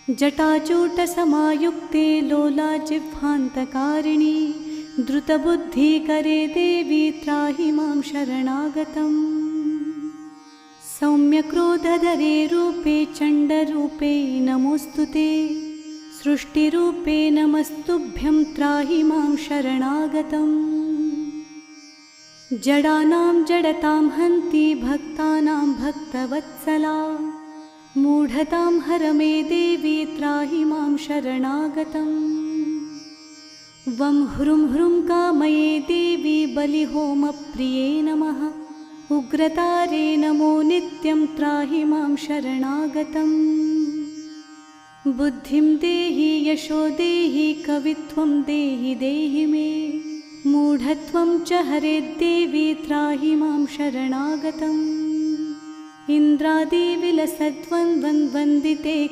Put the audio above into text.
जटाचूटसमायुक्ते लोलाजिह्वान्तकारिणि द्रुतबुद्धिकरे देवी त्राहि मां शरणागतम्। सौम्यक्रोधधरे रूपे चण्डरूपे नमोऽस्तु ते, सृष्टिरूपे नमस्तुभ्यं त्राहि मां शरणागतम्। जडानां जडतां हन्ति भक्तानां भक्तवत्सला, मूढतां हर मे देवी त्राहि मां शरणागतम्। वं ह्रुं ह्रुं कामये देवी बलिहोमप्रिये नमः, उग्रतारे नमो नित्यं त्राहि मां शरणागतम्। बुद्धिं देहि यशो देहि कवित्वं देहि देहि मे, मूढत्वं च हरेद्देवी त्राहि मां शरणागतम्। इन्द्रादिविलसद्वन्द्वन्वन्दिते